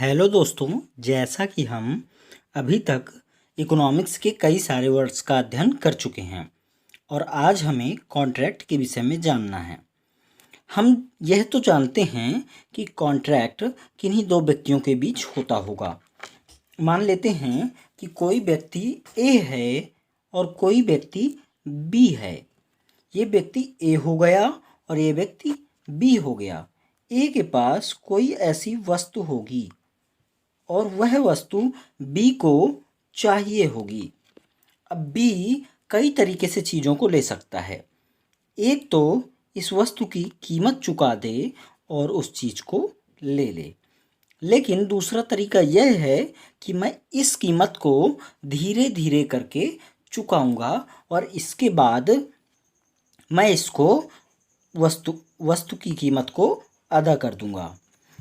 Hello दोस्तों, जैसा कि हम अभी तक इकोनॉमिक्स के कई सारे वर्ड्स का अध्ययन कर चुके हैं और आज हमें कॉन्ट्रैक्ट के विषय में जानना है। हम यह तो जानते हैं कि कॉन्ट्रैक्ट किन्हीं दो व्यक्तियों के बीच होता होगा। मान लेते हैं कि कोई व्यक्ति ए है और कोई व्यक्ति बी है। ये व्यक्ति ए हो गया और ये व्यक्ति बी हो गया। ए के पास कोई ऐसी वस्तु होगी और वह वस्तु बी को चाहिए होगी। अब बी कई तरीके से चीज़ों को ले सकता है। एक तो इस वस्तु की कीमत चुका दे और उस चीज़ को ले ले, लेकिन दूसरा तरीका यह है कि मैं इस कीमत को धीरे धीरे करके चुकाऊंगा और इसके बाद मैं इसको वस्तु की कीमत को अदा कर दूंगा।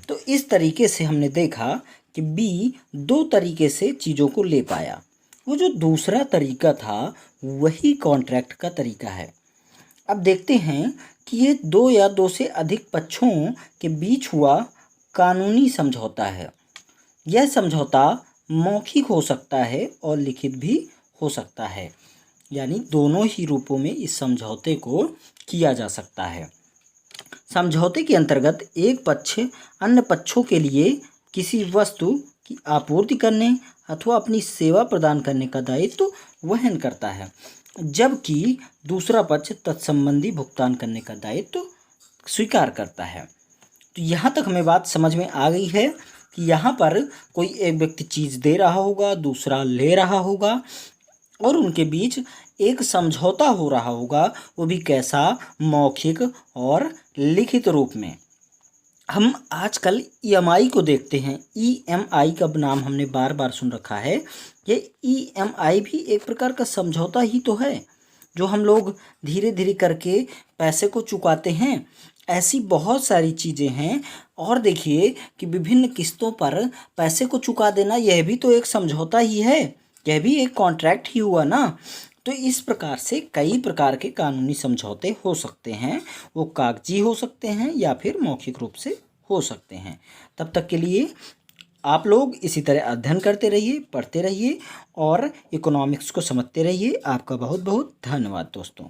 तो इस तरीके से हमने देखा कि बी दो तरीके से चीज़ों को ले पाया। वो जो दूसरा तरीका था वही कॉन्ट्रैक्ट का तरीका है। अब देखते हैं कि ये दो या दो से अधिक पक्षों के बीच हुआ कानूनी समझौता है। यह समझौता मौखिक हो सकता है और लिखित भी हो सकता है, यानी दोनों ही रूपों में इस समझौते को किया जा सकता है। समझौते के अंतर्गत एक पक्ष अन्य पक्षों के लिए किसी वस्तु की आपूर्ति करने अथवा अपनी सेवा प्रदान करने का दायित्व वहन करता है, जबकि दूसरा पक्ष तत्संबंधी भुगतान करने का दायित्व स्वीकार करता है। तो यहाँ तक हमें बात समझ में आ गई है कि यहाँ पर कोई एक व्यक्ति चीज़ दे रहा होगा, दूसरा ले रहा होगा और उनके बीच एक समझौता हो रहा होगा, वो भी कैसा, मौखिक और लिखित रूप में। हम आजकल ईएमआई को देखते हैं। ईएमआई का नाम हमने बार बार सुन रखा है। ये ईएमआई भी एक प्रकार का समझौता ही तो है, जो हम लोग धीरे धीरे करके पैसे को चुकाते हैं। ऐसी बहुत सारी चीज़ें हैं और देखिए कि विभिन्न किस्तों पर पैसे को चुका देना यह भी तो एक समझौता ही है, यह भी एक कॉन्ट्रैक्ट ही हुआ ना। तो इस प्रकार से कई प्रकार के कानूनी समझौते हो सकते हैं। वो कागजी हो सकते हैं या फिर मौखिक रूप से हो सकते हैं। तब तक के लिए आप लोग इसी तरह अध्ययन करते रहिए, पढ़ते रहिए और इकोनॉमिक्स को समझते रहिए। आपका बहुत बहुत धन्यवाद दोस्तों।